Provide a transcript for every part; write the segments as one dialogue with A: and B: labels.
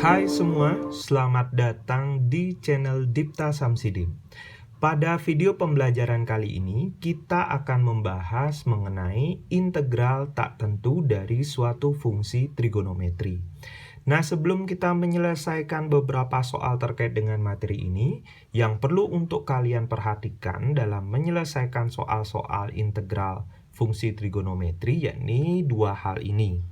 A: Hai semua, selamat datang di channel Dipta Samsidin. Pada video pembelajaran kali ini, kita akan membahas mengenai integral tak tentu dari suatu fungsi trigonometri. Nah, sebelum kita menyelesaikan beberapa soal terkait dengan materi ini, yang perlu untuk kalian perhatikan dalam menyelesaikan soal-soal integral fungsi trigonometri, yakni dua hal ini.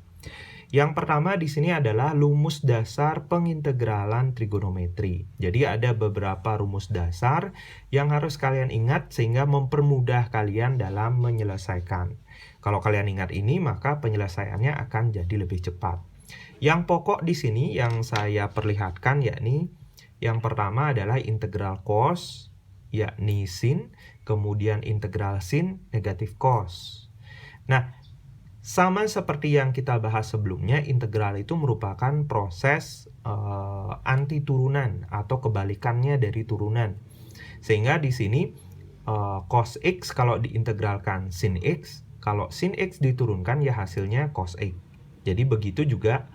A: Yang pertama di sini adalah rumus dasar pengintegralan trigonometri. Jadi ada beberapa rumus dasar yang harus kalian ingat sehingga mempermudah kalian dalam menyelesaikan. Kalau kalian ingat ini, maka penyelesaiannya akan jadi lebih cepat. Yang pokok di sini yang saya perlihatkan yakni yang pertama adalah integral cos, yakni sin, kemudian integral sin negatif cos. Nah, sama seperti yang kita bahas sebelumnya, integral itu merupakan proses anti turunan atau kebalikannya dari turunan. Sehingga di sini cos x kalau diintegralkan sin x, kalau sin x diturunkan ya hasilnya cos x. Jadi begitu juga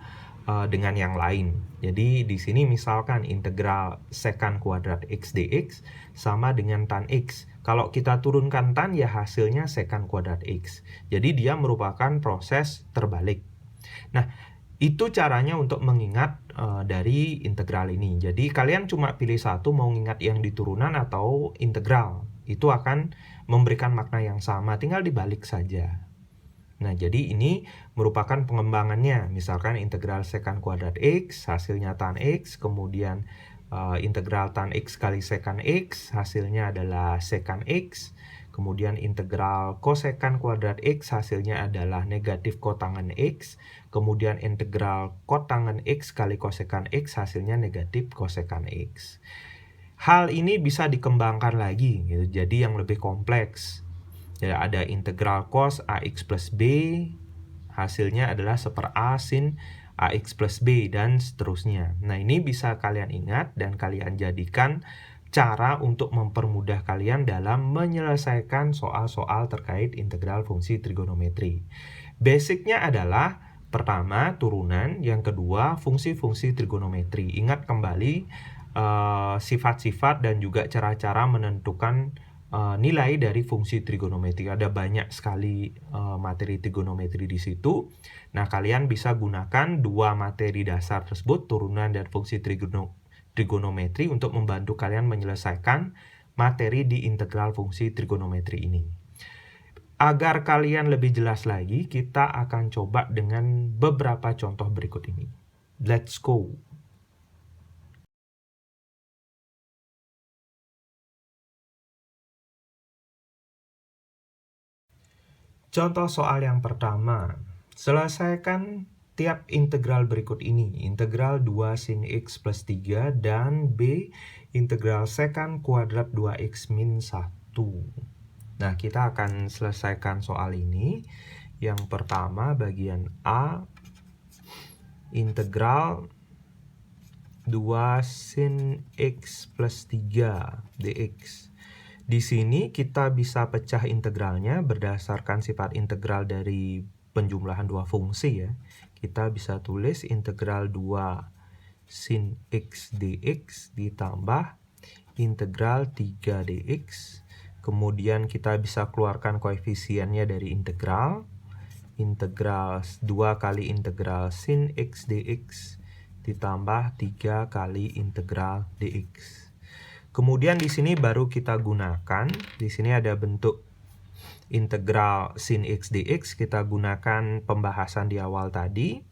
A: dengan yang lain. Jadi di sini misalkan integral secant kuadrat x dx sama dengan tan x. Kalau kita turunkan tan ya hasilnya secant kuadrat x. Jadi dia merupakan proses terbalik. Nah, itu caranya untuk mengingat dari integral ini. Jadi kalian cuma pilih satu, mau ingat yang di turunan atau integral. Itu akan memberikan makna yang sama, tinggal dibalik saja. Nah, jadi ini merupakan pengembangannya. Misalkan integral secant kuadrat x, hasilnya tan x, kemudian integral tan x kali secant x, hasilnya adalah secant x. Kemudian integral cosecant kuadrat x, hasilnya adalah negatif kotangen x. Kemudian integral kotangen x kali cosecant x, hasilnya negatif cosecant x. Hal ini bisa dikembangkan lagi, gitu. Jadi yang lebih kompleks. Jadi ada integral cos ax plus b, hasilnya adalah seper a sin ax plus b, dan seterusnya. Nah, ini bisa kalian ingat dan kalian jadikan cara untuk mempermudah kalian dalam menyelesaikan soal-soal terkait integral fungsi trigonometri. Basicnya adalah pertama turunan, yang kedua fungsi-fungsi trigonometri. Ingat kembali sifat-sifat dan juga cara-cara menentukan nilai dari fungsi trigonometri. Ada banyak sekali materi trigonometri di situ. Nah, kalian bisa gunakan dua materi dasar tersebut, turunan dan fungsi trigonometri, untuk membantu kalian menyelesaikan materi di integral fungsi trigonometri ini. Agar kalian lebih jelas lagi, kita akan coba dengan beberapa contoh berikut ini. Let's go! Contoh soal yang pertama, selesaikan tiap integral berikut ini. Integral 2 sin x plus 3 dan B integral secant kuadrat 2x min 1. Nah, kita akan selesaikan soal ini. Yang pertama bagian A, integral 2 sin x plus 3 dx. Di sini kita bisa pecah integralnya berdasarkan sifat integral dari penjumlahan dua fungsi ya. Kita bisa tulis integral 2 sin x dx ditambah integral 3 dx. Kemudian kita bisa keluarkan koefisiennya dari integral. Integral 2 kali integral sin x dx ditambah 3 kali integral dx. Kemudian di sini baru kita gunakan, di sini ada bentuk integral sin x dx, kita gunakan pembahasan di awal tadi.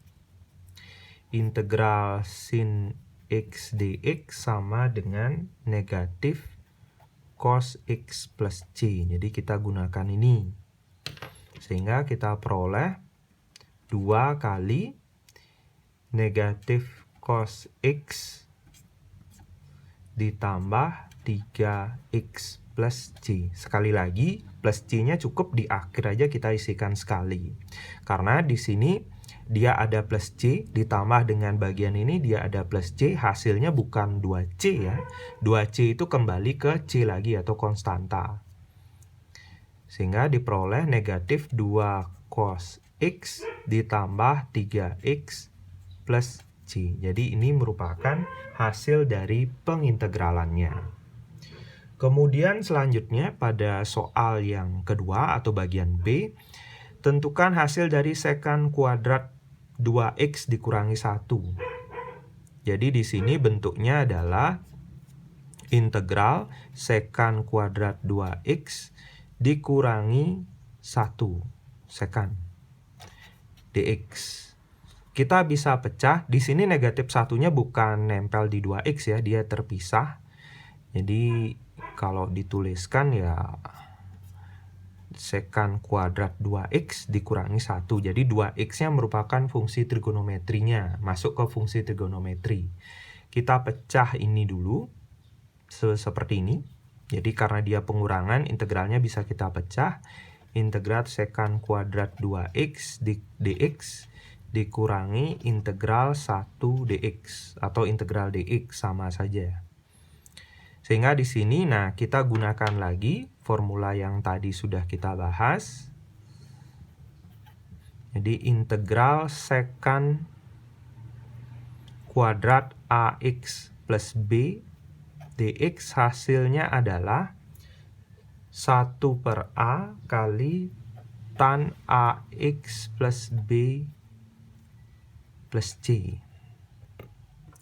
A: Integral sin x dx sama dengan negatif cos x plus c. Jadi kita gunakan ini. Sehingga kita peroleh 2 kali negatif cos x ditambah 3x plus c. Sekali lagi, plus c-nya cukup di akhir aja kita isikan sekali. Karena di sini dia ada plus c, ditambah dengan bagian ini dia ada plus c, hasilnya bukan 2c ya. 2c itu kembali ke c lagi atau konstanta. Sehingga diperoleh negatif 2 cos x ditambah 3x plus C. Jadi ini merupakan hasil dari pengintegralannya. Kemudian selanjutnya pada soal yang kedua atau bagian B, tentukan hasil dari sekant kuadrat 2x dikurangi 1. Jadi di sini bentuknya adalah integral sekant kuadrat 2x dikurangi 1 sekant dx. Kita bisa pecah. Di sini negatif satunya bukan nempel di 2x ya, dia terpisah. Jadi kalau dituliskan ya sekant kuadrat 2x dikurangi 1. Jadi 2x-nya merupakan fungsi trigonometrinya, masuk ke fungsi trigonometri. Kita pecah ini dulu seperti ini. Jadi karena dia pengurangan, integralnya bisa kita pecah. Integral sekant kuadrat 2x dx dikurangi integral 1 dx atau integral dx sama saja. Sehingga di sini nah kita gunakan lagi formula yang tadi sudah kita bahas. Jadi integral sekant kuadrat ax plus b dx hasilnya adalah 1 per A kali tan AX plus B plus C.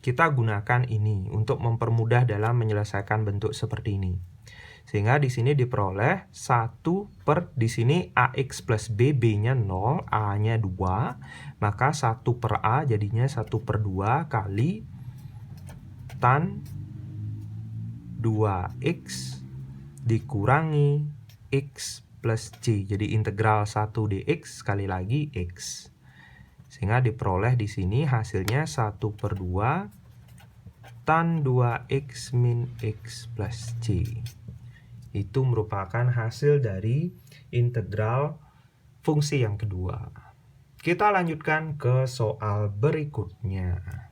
A: Kita gunakan ini untuk mempermudah dalam menyelesaikan bentuk seperti ini. Sehingga di sini diperoleh 1 per, di sini AX plus B, B-nya 0, A-nya 2. Maka 1 per A jadinya 1 per 2 kali tan 2X dikurangi X plus C. Jadi integral 1 dx sekali lagi X. Sehingga diperoleh di sini hasilnya 1 per 2 tan 2X min X plus C. Itu merupakan hasil dari integral fungsi yang kedua. Kita lanjutkan ke soal berikutnya.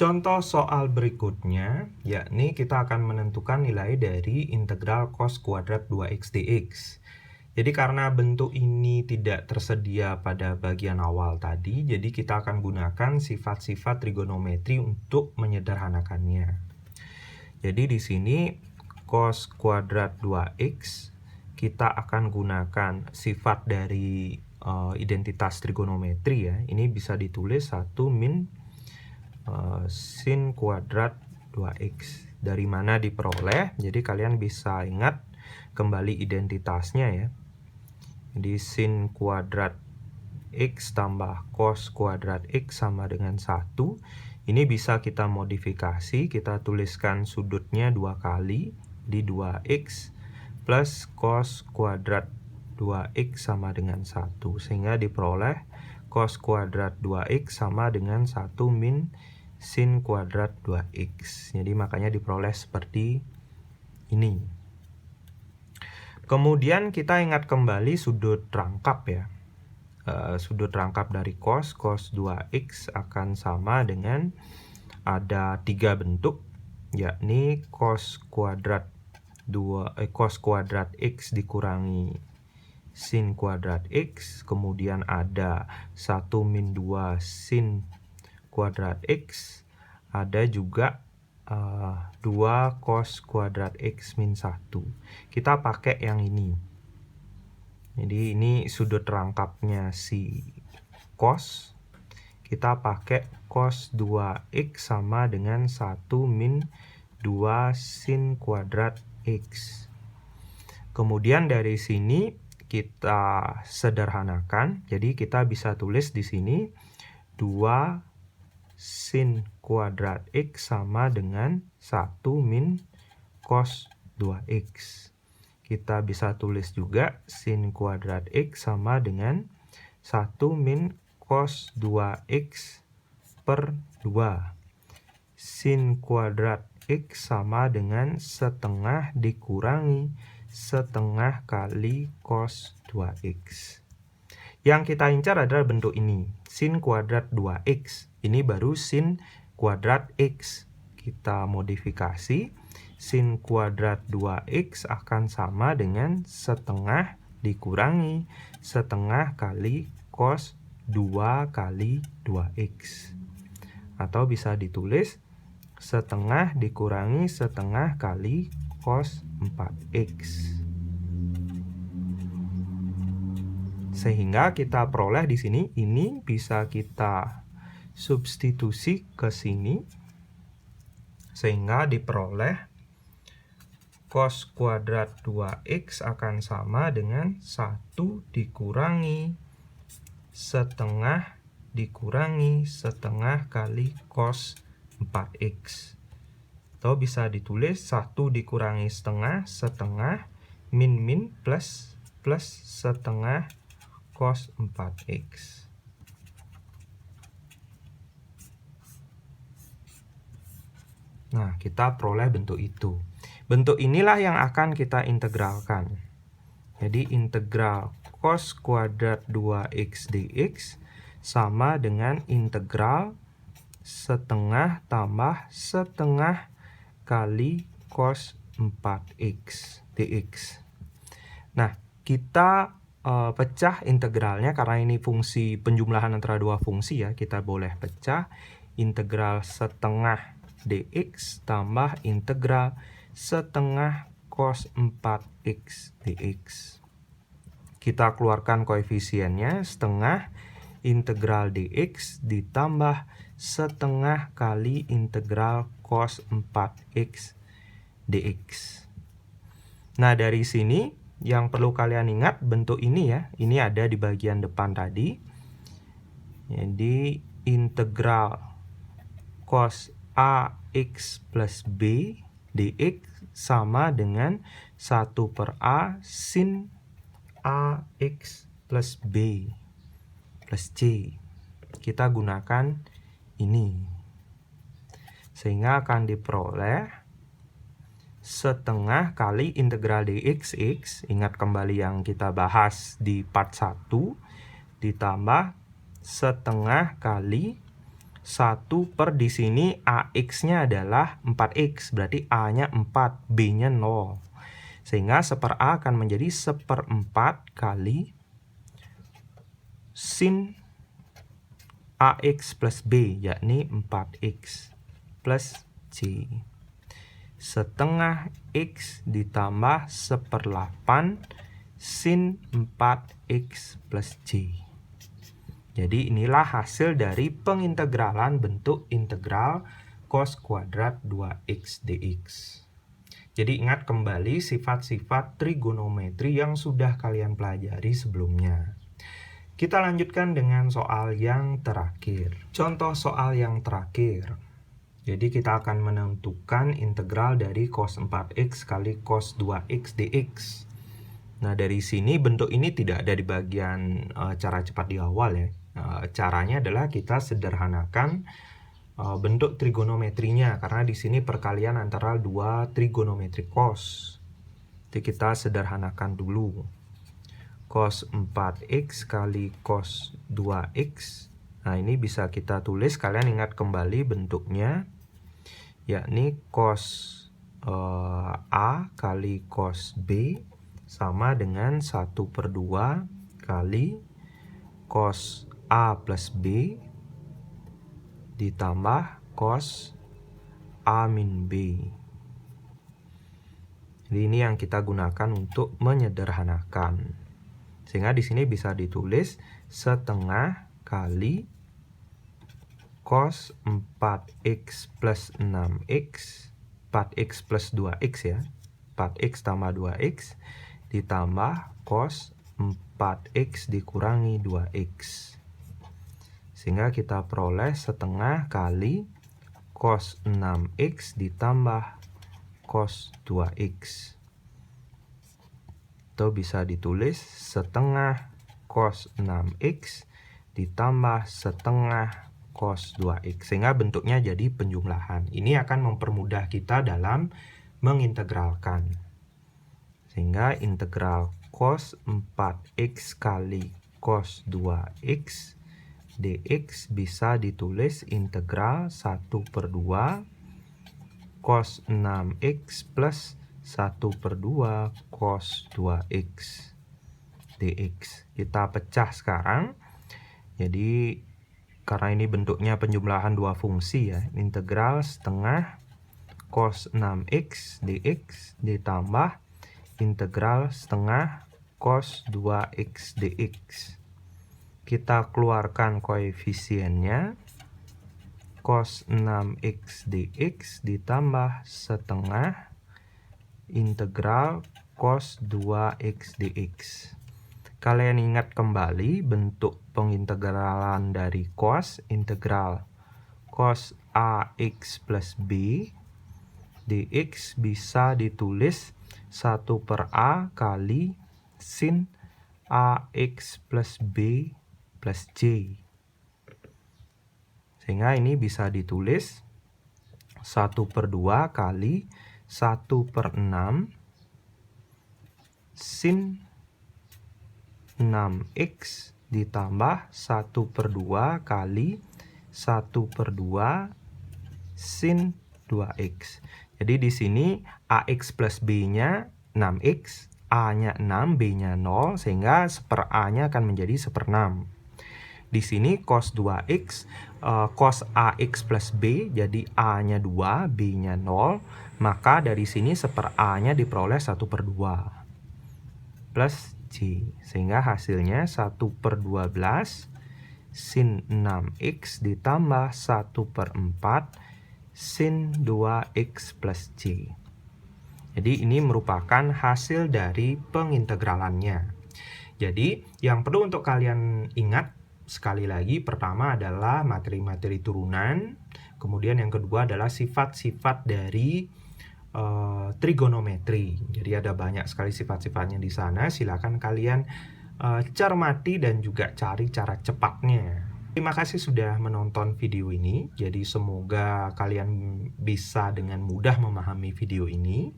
A: Contoh soal berikutnya, yakni kita akan menentukan nilai dari integral cos kuadrat 2x dx. Jadi karena bentuk ini tidak tersedia pada bagian awal tadi, jadi kita akan gunakan sifat-sifat trigonometri untuk menyederhanakannya. Jadi di sini cos kuadrat 2x, kita akan gunakan sifat dari identitas trigonometri ya. Ini bisa ditulis 1 min sin kuadrat 2x. Dari mana diperoleh? Jadi kalian bisa ingat kembali identitasnya ya. Jadi sin kuadrat x tambah cos kuadrat x sama dengan 1. Ini bisa kita modifikasi, kita tuliskan sudutnya 2 kali di 2x plus cos kuadrat 2x sama dengan 1. Sehingga diperoleh cos kuadrat 2x sama dengan 1 min sin kuadrat 2x. Jadi makanya diperoleh seperti ini. Kemudian kita ingat kembali sudut rangkap ya. Sudut rangkap dari cos 2x akan sama dengan ada 3 bentuk, yakni cos kuadrat x dikurangi sin kuadrat x, kemudian ada 1 min 2 sin kuadrat x, ada juga 2 cos kuadrat x min 1. Kita pakai yang ini. Jadi ini sudut rangkapnya si cos. Kita pakai cos 2x sama dengan 1 min 2 sin kuadrat x. Kemudian dari sini kita sederhanakan. Jadi kita bisa tulis di sini 2 sin kuadrat x sama dengan 1 min cos 2x. Kita bisa tulis juga sin kuadrat x sama dengan 1 min cos 2x per 2. Sin kuadrat x sama dengan setengah dikurangi setengah kali cos 2x. Yang kita incar adalah bentuk ini, sin kuadrat 2x. Ini baru sin kuadrat x. Kita modifikasi, sin kuadrat 2x akan sama dengan setengah dikurangi setengah kali cos 2 kali 2x. atau bisa ditulis setengah dikurangi setengah kali cos 4x. Sehingga kita peroleh di sini, ini bisa kita substitusi ke sini, sehingga diperoleh cos kuadrat 2x akan sama dengan 1 dikurangi setengah dikurangi setengah kali cos 4x. Atau bisa ditulis 1 dikurangi setengah min plus setengah cos 4x. Nah, kita peroleh bentuk itu. Bentuk inilah yang akan kita integralkan. Jadi integral cos kuadrat 2x dx sama dengan integral setengah tambah setengah kali cos 4x dx. Nah, kita pecah integralnya karena ini fungsi penjumlahan antara dua fungsi ya. Kita boleh pecah integral setengah dx tambah integral setengah cos 4x dx. Kita keluarkan koefisiennya, setengah integral dx ditambah setengah kali integral cos 4x dx. Nah, dari sini yang perlu kalian ingat bentuk ini ya, ini ada di bagian depan tadi. Jadi integral cos ax plus b dx sama dengan 1/a sin ax plus b plus c. Kita gunakan ini. Sehingga akan diperoleh setengah kali integral dx, ingat kembali yang kita bahas di part 1, ditambah setengah kali 1 per di sini ax-nya adalah 4x, berarti a-nya 4, b-nya 0. Sehingga 1/a akan menjadi 1/4 kali sin ax plus b, yakni 4x plus c. Setengah x ditambah 1/8 sin 4x plus c. Jadi inilah hasil dari pengintegralan bentuk integral cos kuadrat 2x dx. Jadi ingat kembali sifat-sifat trigonometri yang sudah kalian pelajari sebelumnya. Kita lanjutkan dengan soal yang terakhir. Contoh soal yang terakhir. Jadi kita akan menentukan integral dari cos 4x kali cos 2x dx. Nah, dari sini bentuk ini tidak ada di bagian cara cepat di awal ya. Caranya adalah kita sederhanakan bentuk trigonometrinya, karena di sini perkalian antara dua trigonometri cos. Jadi kita sederhanakan dulu. Cos 4x kali cos 2x. Nah, ini bisa kita tulis, kalian ingat kembali bentuknya, yakni cos A kali cos B sama dengan 1/2 kali cos A plus B ditambah cos A min B. Jadi ini yang kita gunakan untuk menyederhanakan. Sehingga di sini bisa ditulis setengah kali cos 4x plus 6x, 4x plus 2x ya, 4x tambah 2x, ditambah cos 4x dikurangi 2x. Sehingga kita peroleh setengah kali cos 6x ditambah cos 2x. Atau bisa ditulis setengah cos 6x ditambah setengah cos 2x. Sehingga bentuknya jadi penjumlahan. Ini akan mempermudah kita dalam mengintegralkan. Sehingga integral cos 4x kali cos 2x dx bisa ditulis integral 1/2 cos 6x plus 1/2 cos 2x dx. Kita pecah sekarang. Jadi karena ini bentuknya penjumlahan dua fungsi ya. Integral setengah cos 6x dx ditambah integral setengah cos 2x dx. Kita keluarkan koefisiennya. Cos 6x dx ditambah setengah integral cos 2x dx. Kalian ingat kembali bentuk pengintegralan dari cos, integral cos ax plus b dx bisa ditulis 1/a kali sin ax plus b plus j. Sehingga ini bisa ditulis 1/2 kali 1/6 sin 6x ditambah 1/2 kali 1/2 sin 2x. Jadi di sini ax plus b-nya 6x, a-nya 6, b-nya 0, sehingga 1/a-nya akan menjadi 1/6. Di sini cos 2x, cos ax plus b, jadi a-nya 2, b-nya 0, maka dari sini 1/a-nya diperoleh 1/2 plus j, sehingga hasilnya 1/12 sin 6x ditambah 1/4 sin 2x plus j. Jadi ini merupakan hasil dari pengintegralannya. Jadi yang perlu untuk kalian ingat sekali lagi, pertama adalah materi-materi turunan, kemudian yang kedua adalah sifat-sifat dari trigonometri. Jadi ada banyak sekali sifat-sifatnya di sana. Silakan kalian cermati dan juga cari cara cepatnya. Terima kasih sudah menonton video ini. Jadi semoga kalian bisa dengan mudah memahami video ini.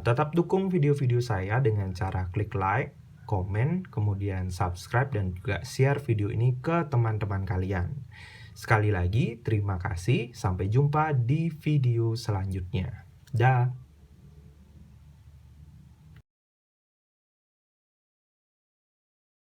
A: Tetap dukung video-video saya dengan cara klik like, komen, kemudian subscribe, dan juga share video ini ke teman-teman kalian. Sekali lagi, terima kasih. Sampai jumpa di video selanjutnya. Dah.